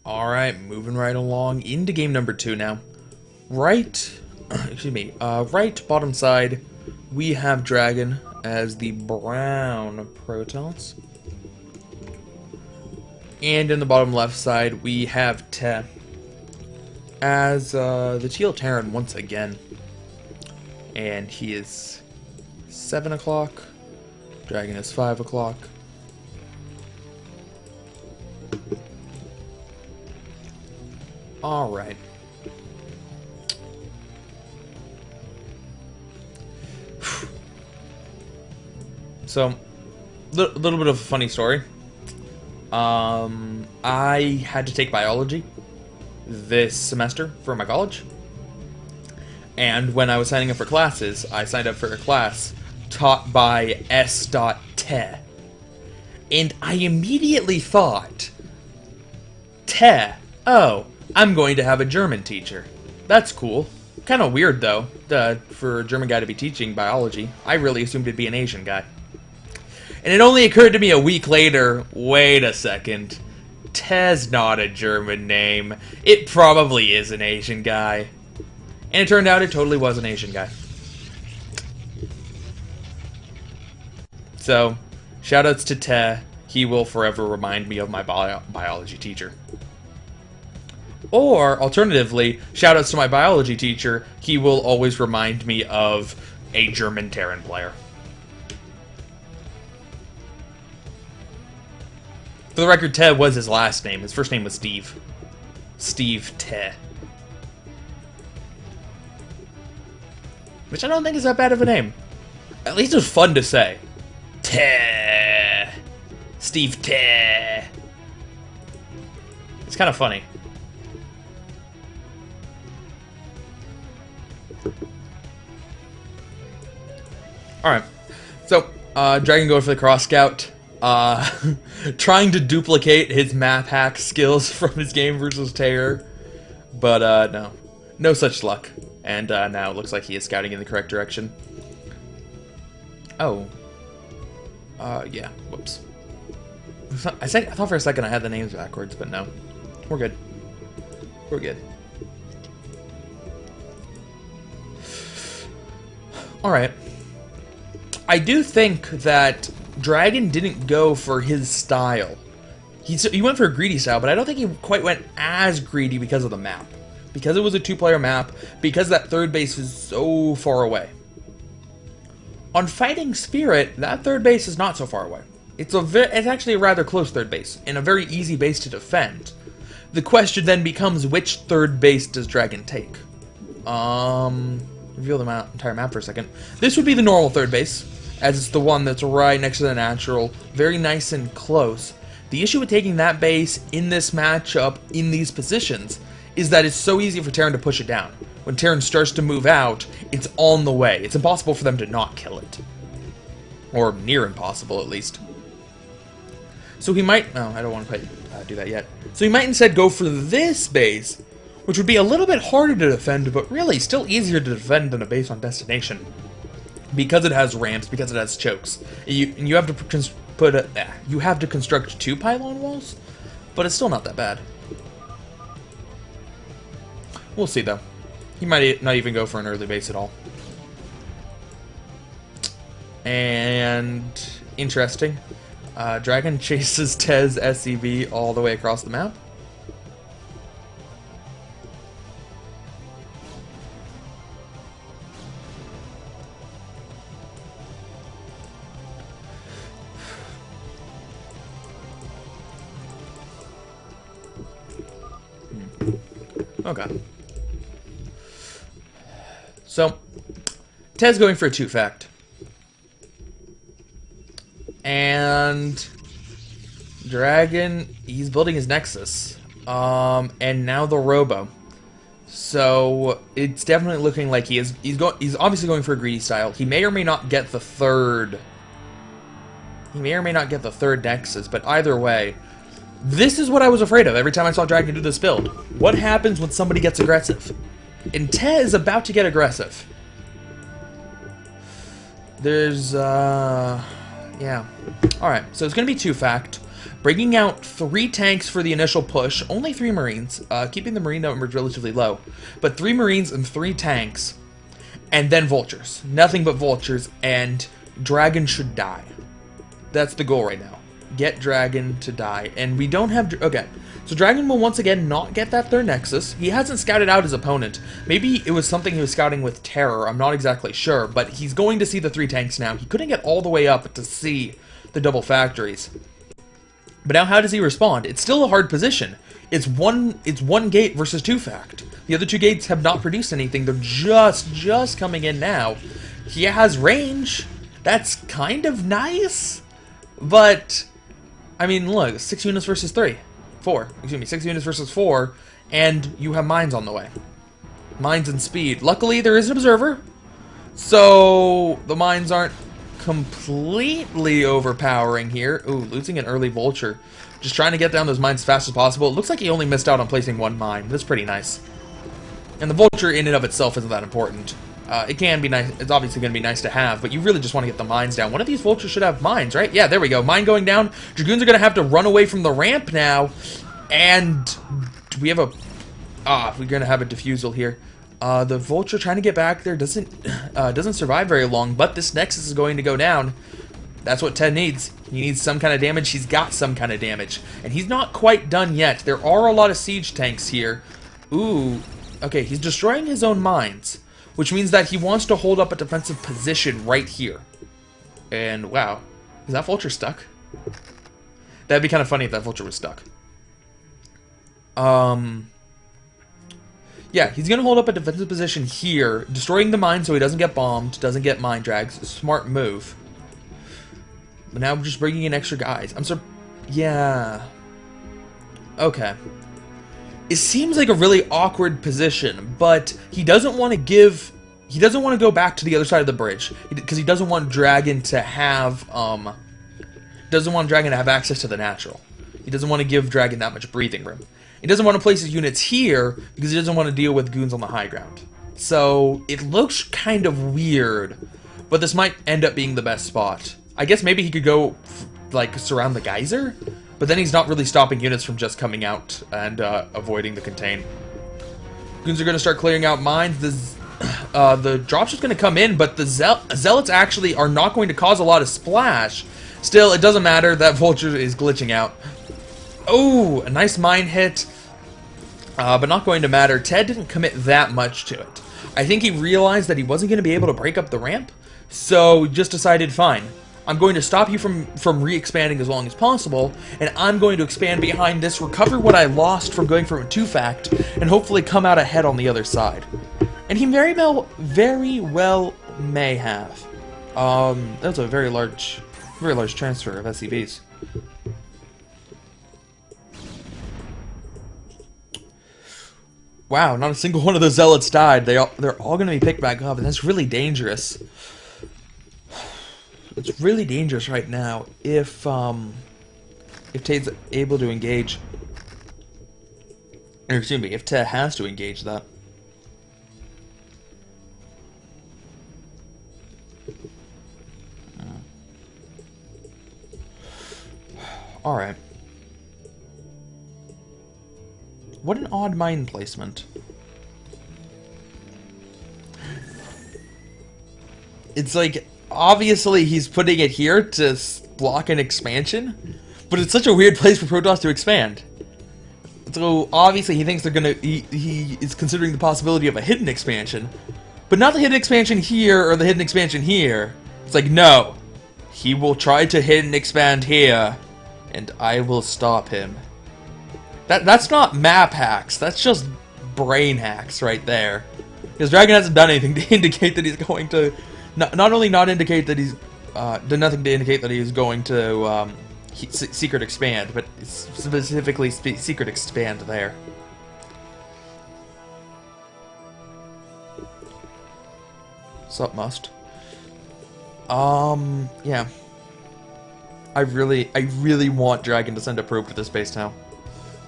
Alright, moving right along into game number 2 now. Right, right bottom side, we have DragOn as the brown Protoss. And in the bottom left side, we have TEH as the Teal Terran once again. And he is 7 o'clock. DragOn is 5 o'clock. Alright. So, little bit of a funny story. I had to take biology this semester for my college. And when I was signing up for classes, I signed up for a class taught by S.TEH. And I immediately thought, TEH, oh, I'm going to have a German teacher. That's cool. Kind of weird, though, for a German guy to be teaching biology. I really assumed it'd be an Asian guy. And it only occurred to me a week later, wait a second. TEH's not a German name. It probably is an Asian guy. And it turned out it totally was an Asian guy. So, shoutouts to TEH. He will forever remind me of my biology teacher. Or, alternatively, shoutouts to my biology teacher. He will always remind me of a German Terran player. For the record, TEH was his last name. His first name was Steve. Steve TEH. Which I don't think is that bad of a name. At least it was fun to say. TEH. Steve TEH. It's kind of funny. Alright. So, DragOn going for the Cross Scout. Trying to duplicate his map hack skills from his game versus Terror. But, no. No such luck. And now it looks like he is scouting in the correct direction. Oh. Yeah. Whoops. I thought for a second I had the names backwards, but no. We're good. We're good. Alright. I do think that DragOn didn't go for his style. He went for a greedy style, but I don't think he quite went as greedy because of the map. Because it was a two-player map, because that third base is so far away. On Fighting Spirit, that third base is not so far away. It's actually a rather close third base, and a very easy base to defend. The question then becomes, which third base does DragOn take? Reveal the entire map for a second. This would be the normal third base, as it's the one that's right next to the natural, very nice and close. The issue with taking that base in this matchup, in these positions, is that it's so easy for Terran to push it down. When Terran starts to move out, it's on the way. It's impossible for them to not kill it. Or near impossible, at least. So he might... No, I don't want to quite do that yet. So he might instead go for this base, which would be a little bit harder to defend, but really still easier to defend than a base on Destination. Because it has ramps, because it has chokes. You have to you have to construct 2 pylon walls, but it's still not that bad. We'll see, though. He might not even go for an early base at all. And... interesting. DragOn chases TEH's SCV all the way across the map. Okay. So, TEH's going for a 2-fact. And DragOn, he's building his Nexus. And now the Robo. So, it's definitely looking like he's obviously going for a greedy style. He may or may not get the third. He may or may not get the third Nexus, but either way, this is what I was afraid of every time I saw DragOn do this build. What happens when somebody gets aggressive? And TEH is about to get aggressive. There's, yeah. Alright, so it's going to be 2-fact. bringing out 3 tanks for the initial push, only 3 Marines, keeping the Marine numbers relatively low, but 3 Marines and 3 tanks, and then Vultures. Nothing but Vultures, and Dragon should die. That's the goal right now. Get Dragon to die, and we don't have... Okay, so Dragon will once again not get that third Nexus. He hasn't scouted out his opponent. Maybe it was something he was scouting with Terror, I'm not exactly sure, but he's going to see the 3 tanks now. He couldn't get all the way up to see the double factories. But now how does he respond? It's still a hard position. It's one gate versus 2 fact. The other 2 gates have not produced anything. They're just coming in now. He has range. That's kind of nice. But, I mean, look, 6 units versus 4. Excuse me, 6 units versus 4, and you have mines on the way. Mines and speed. Luckily, there is an observer, so the mines aren't completely overpowering here. Ooh, losing an early vulture. Just trying to get down those mines as fast as possible. It looks like he only missed out on placing 1 mine. That's pretty nice. And the vulture in and of itself isn't that important. It can be nice. It's obviously going to be nice to have, but you really just want to get the mines down. One of these vultures should have mines, right? Yeah, there we go. Mine going down. Dragoons are going to have to run away from the ramp now. And do we have a... we're going to have a defusal here. The vulture trying to get back there doesn't survive very long, but this Nexus is going to go down. That's what Ted needs. He needs some kind of damage. He's got some kind of damage. And he's not quite done yet. There are a lot of siege tanks here. Ooh. Okay, he's destroying his own mines, which means that he wants to hold up a defensive position right here. And, wow. Is that vulture stuck? That'd be kind of funny if that vulture was stuck. Yeah, he's going to hold up a defensive position here, destroying the mine so he doesn't get bombed, doesn't get mine drags. Smart move. But now we're just bringing in extra guys. Yeah. Okay. It seems like a really awkward position, but he doesn't want to give... He doesn't want to go back to the other side of the bridge, because he doesn't want Dragon to have, access to the natural. He doesn't want to give Dragon that much breathing room. He doesn't want to place his units here, because he doesn't want to deal with goons on the high ground. So, it looks kind of weird, but this might end up being the best spot. I guess maybe he could go, like, surround the geyser? But then he's not really stopping units from just coming out and avoiding the contain. Goons are going to start clearing out mines. The dropship's going to come in, but the zealots actually are not going to cause a lot of splash. Still, it doesn't matter. That vulture is glitching out. Oh, a nice mine hit. But not going to matter. Ted didn't commit that much to it. I think he realized that he wasn't going to be able to break up the ramp, so just decided, fine, I'm going to stop you from re-expanding as long as possible, and I'm going to expand behind this, recover what I lost from going from a 2-fact, and hopefully come out ahead on the other side. And he very well may have. That was a very large transfer of SCVs. Wow, not a single one of those zealots died. They're all going to be picked back up, and that's really dangerous. It's really dangerous right now if Tate's able to engage. Or excuse me, if Tate has to engage that. Alright. What an odd mine placement. It's like, obviously he's putting it here to block an expansion, but it's such a weird place for Protoss to expand. So obviously he thinks they're gonna, he is considering the possibility of a hidden expansion, but not the hidden expansion here or the hidden expansion here. It's like, no, he will try to hidden expand here, and I will stop him. That's not map hacks, that's just brain hacks right there. Because Dragon hasn't done anything to indicate that he's going to, not only not indicate that he's, done nothing to indicate that he's going to secret expand, but specifically secret expand there. Sup, must. Yeah. I really want Dragon to send a probe to this base now.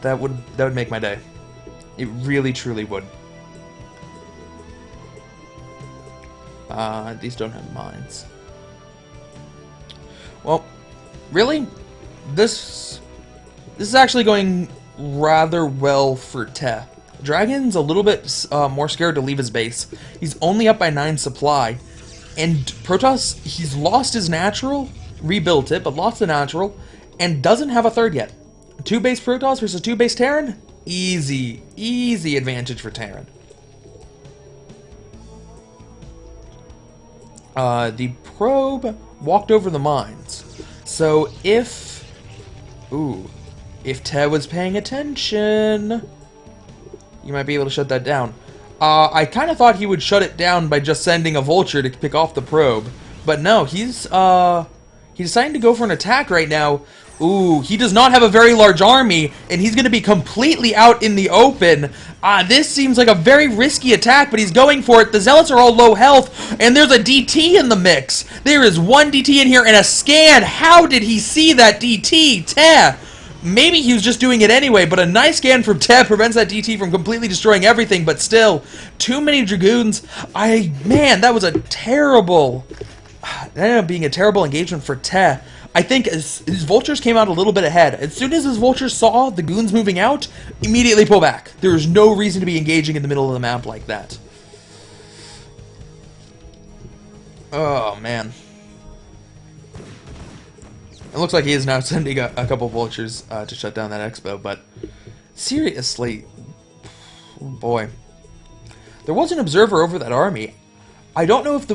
That would make my day. It really, truly would. These don't have mines. Well, really? This This is actually going rather well for TEH. DragOn's a little bit more scared to leave his base. He's only up by 9 supply. And Protoss, he's lost his natural, rebuilt it, but lost the natural, and doesn't have a third yet. 2 base Protoss versus 2 base Terran? Easy, easy advantage for Terran. The probe walked over the mines. So if TEH was paying attention, you might be able to shut that down. I kind of thought he would shut it down by just sending a vulture to pick off the probe. But no, he's deciding to go for an attack right now. Ooh, he does not have a very large army, and he's going to be completely out in the open. This seems like a very risky attack, but he's going for it. The Zealots are all low health, and there's a DT in the mix. There is 1 DT in here and a scan. How did he see that DT? TEH. Maybe he was just doing it anyway, but a nice scan from TEH prevents that DT from completely destroying everything, but still, too many Dragoons. Man, that was a terrible... That ended up being a terrible engagement for TEH. I think his vultures came out a little bit ahead. As soon as his vultures saw the goons moving out, immediately pull back. There is no reason to be engaging in the middle of the map like that. Oh, man. It looks like he is now sending a couple vultures to shut down that expo, but seriously, oh boy. There was an observer over that army. I don't know if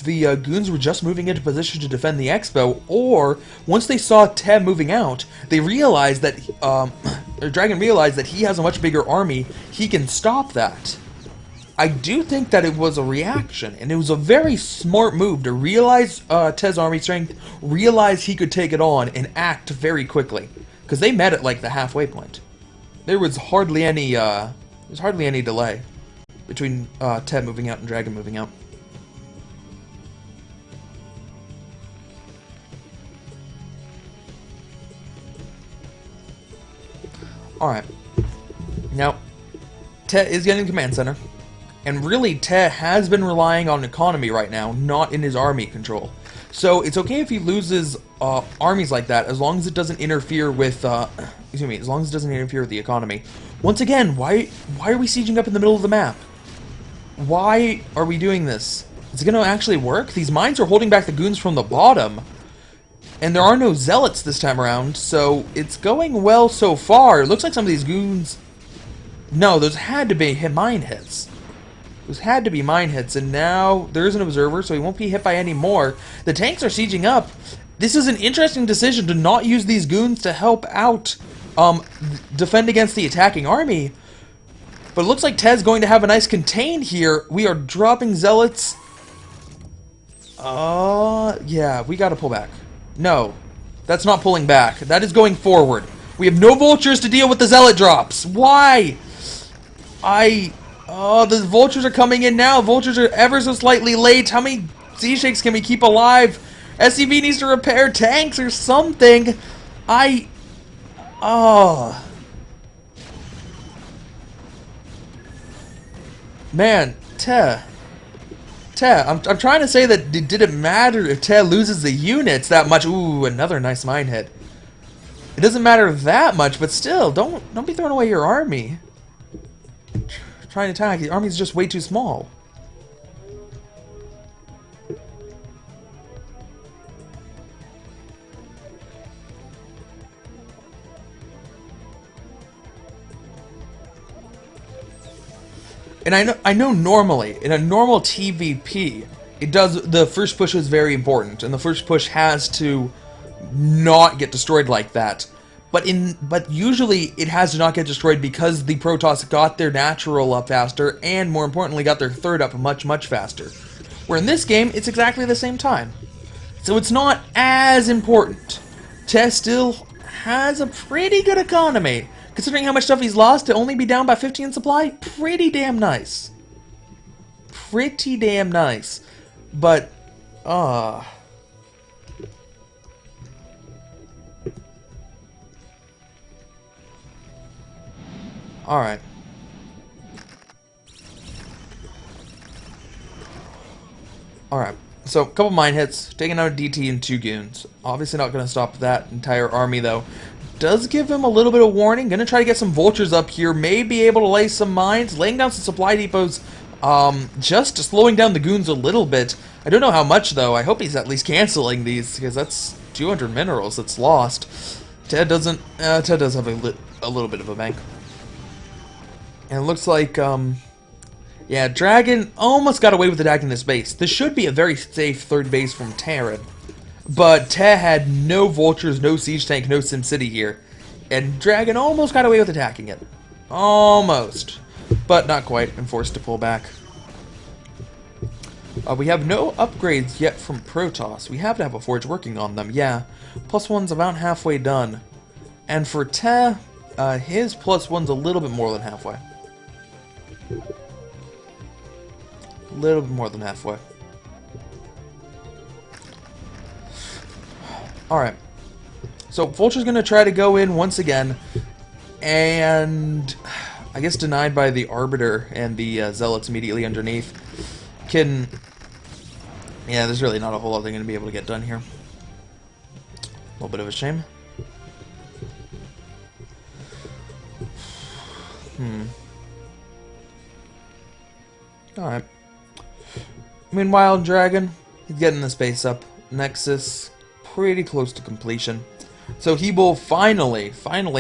the goons were just moving into position to defend the expo, or once they saw TEH moving out, they realized that DragOn realized that he has a much bigger army. He can stop that. I do think that it was a reaction, and it was a very smart move to realize TEH's army strength, realize he could take it on, and act very quickly, because they met at like the halfway point. There was hardly any delay between TEH moving out and DragOn moving out. Alright. Now, TEH is getting command center. And really, TEH has been relying on economy right now, not in his army control. So it's okay if he loses armies like that, as long as it doesn't interfere with, as long as it doesn't interfere with the economy. Once again, why are we sieging up in the middle of the map? Why are we doing this? Is it going to actually work? These mines are holding back the goons from the bottom. And there are no zealots this time around, so it's going well so far. It looks like some of these goons... No, those had to be mine hits. Those had to be mine hits, and now there is an observer, so he won't be hit by any more. The tanks are sieging up. This is an interesting decision to not use these goons to help out defend against the attacking army. But it looks like TEH's going to have a nice contain here. We are dropping zealots. Yeah, we gotta pull back. No, that's not pulling back. That is going forward. We have no vultures to deal with the zealot drops. Why? Oh, the vultures are coming in now. Vultures are ever so slightly late. How many Z-Shakes can we keep alive? SCV needs to repair tanks or something. Oh. Man, TEH, I'm trying to say that it didn't matter if TEH loses the units that much. Ooh, another nice mine hit. It doesn't matter that much, but still, don't be throwing away your army. Trying to attack. The army's just way too small. And I know normally, in a normal TVP, the first push is very important, and the first push has to not get destroyed like that. But usually it has to not get destroyed because the Protoss got their natural up faster, and more importantly got their third up much, much faster. Where in this game, it's exactly the same time. So it's not as important. TEH still has a pretty good economy. Considering how much stuff he's lost, to only be down by 15 supply, pretty damn nice. Pretty damn nice. But, Alright. Alright. So, a couple mine hits, taking out a DT and 2 goons. Obviously not going to stop that entire army, though. Does give him a little bit of warning. Gonna try to get some vultures up here. May be able to lay some mines. Laying down some supply depots. Just slowing down the goons a little bit. I don't know how much, though. I hope he's at least canceling these, because that's 200 minerals that's lost. Ted does have a little bit of a bank. And it looks like, yeah, Dragon almost got away with attacking this base. This should be a very safe third base from Terran. But Te had no vultures, no siege tank, no SimCity here. And Dragon almost got away with attacking it. Almost. But not quite, and forced to pull back. We have no upgrades yet from Protoss. We have to have a forge working on them, yeah. +1's about halfway done. And for Te, his +1's a little bit more than halfway. A little bit more than halfway. Alright. So, Vulture's going to try to go in once again. And I guess denied by the Arbiter and the Zealots immediately underneath. Yeah, there's really not a whole lot they're going to be able to get done here. A little bit of a shame. Alright. Meanwhile, Dragon, he's getting this base up. Nexus, pretty close to completion. So he will finally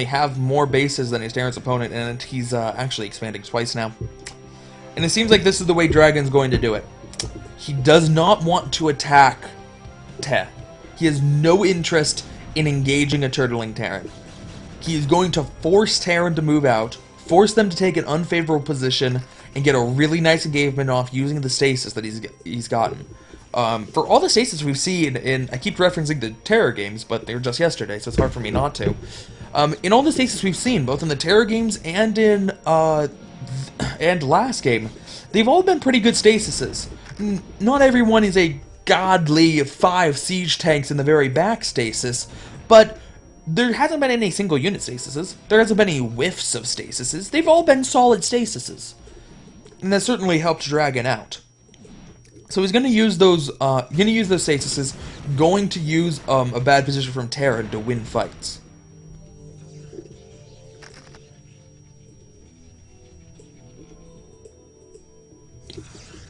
have more bases than his Terran's opponent, and he's actually expanding twice now. And it seems like this is the way Dragon's going to do it. He does not want to attack Te. He has no interest in engaging a turtling Terran. He is going to force Terran to move out, force them to take an unfavorable position, and get a really nice engagement off using the stasis that he's gotten. For all the stasis we've seen in, I keep referencing the Terror games, but they were just yesterday, so it's hard for me not to. In all the stasis we've seen, both in the Terror games and in last game, they've all been pretty good stasises. Not everyone is a godly 5 siege tanks in the very back stasis, but there hasn't been any single unit stasises. There hasn't been any whiffs of stasises. They've all been solid stasises. And that certainly helped Dragon out. So he's going to use those stasises, going to use a bad position from Terran to win fights.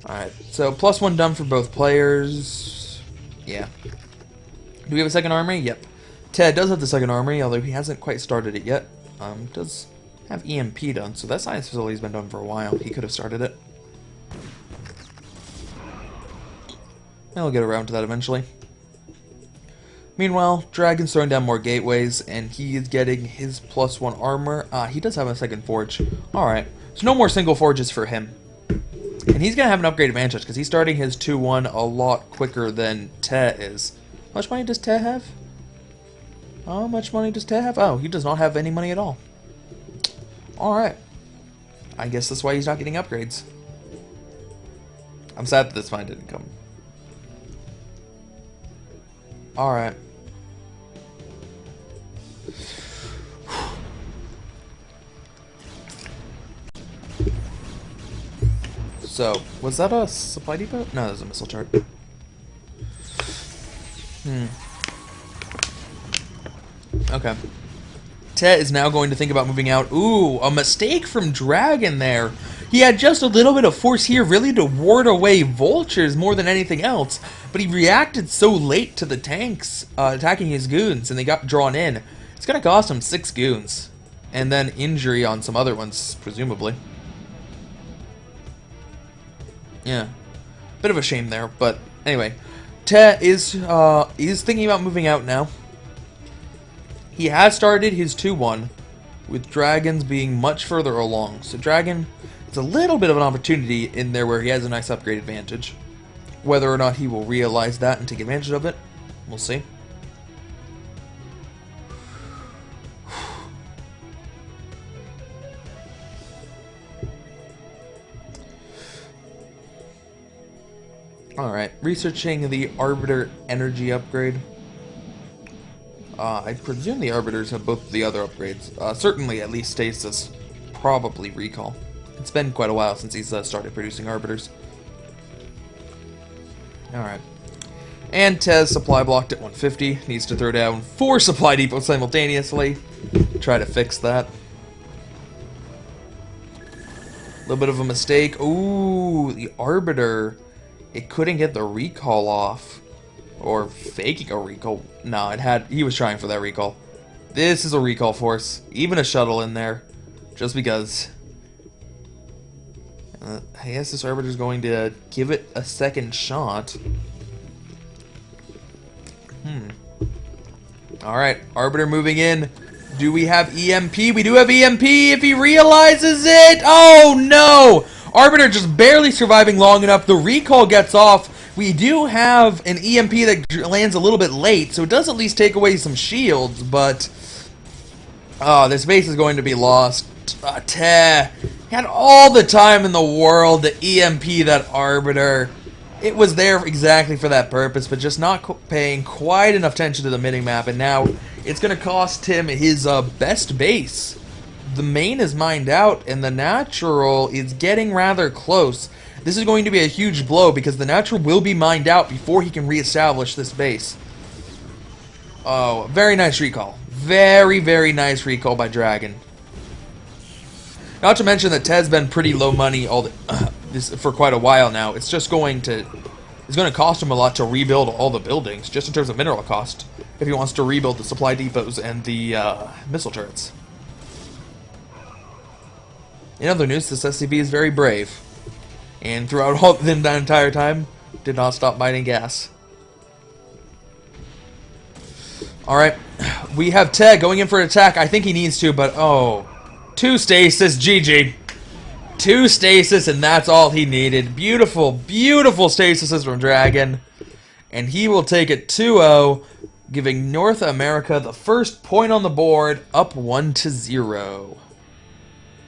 Alright, so +1 done for both players. Yeah. Do we have a second armory? Yep. Ted does have the second armory, although he hasn't quite started it yet. Does have EMP done, so that science facility's been done for a while. He could have started it. I'll get around to that eventually. Meanwhile, Dragon's throwing down more gateways, and he is getting his +1 armor. He does have a second forge. Alright, so no more single forges for him. And he's going to have an upgrade advantage, because he's starting his 2-1 a lot quicker than Te is. How much money does Te have? How much money does Te have? Oh, he does not have any money at all. Alright. I guess that's why he's not getting upgrades. I'm sad that this find didn't come. Alright. So, was that a supply depot? No, that was a missile chart. Okay. Te is now going to think about moving out. Ooh, a mistake from Dragon there. He had just a little bit of force here really to ward away vultures more than anything else, but he reacted so late to the tanks attacking his goons, and they got drawn in. It's going to cost him 6 goons, and then injury on some other ones, presumably. Yeah, bit of a shame there, but anyway, Te is thinking about moving out now. He has started his 2-1, with Dragons being much further along. So Dragon, it's a little bit of an opportunity in there where he has a nice upgrade advantage. Whether or not he will realize that and take advantage of it, we'll see. Alright, researching the Arbiter energy upgrade. I presume the Arbiters have both the other upgrades. Certainly at least Stasis, probably Recall. It's been quite a while since he's started producing Arbiters. Alright. And Tez supply blocked at 150. Needs to throw down 4 supply depots simultaneously. Try to fix that. A little bit of a mistake. Ooh, the Arbiter. It couldn't get the recall off. Or faking a recall. No, he was trying for that recall. This is a recall force. Even a shuttle in there. Just because. I guess this Arbiter's going to give it a second shot. Alright, Arbiter moving in. Do we have EMP? We do have EMP if he realizes it! Oh no! Arbiter just barely surviving long enough. The recall gets off. We do have an EMP that lands a little bit late, so it does at least take away some shields, but... this base is going to be lost. Had all the time in the world to EMP that Arbiter. It was there exactly for that purpose, but just not paying quite enough attention to the minimap, and now it's going to cost him his best base. The main is mined out, and the natural is getting rather close. This is going to be a huge blow, because the natural will be mined out before he can reestablish this base. Oh, very nice recall. Very, very nice recall by DragOn. Not to mention that Ted's been pretty low money for quite a while now. It's just going to cost him a lot to rebuild all the buildings, just in terms of mineral cost, if he wants to rebuild the supply depots and the missile turrets. In other news, this SCV is very brave, and throughout all that entire time, did not stop mining gas. Alright, we have Ted going in for an attack. I think he needs to, but oh. 2 stasis, GG. 2 stasis, and that's all he needed. Beautiful, beautiful stasis from DragOn. And he will take it 2-0, giving North America the first point on the board, up 1-0.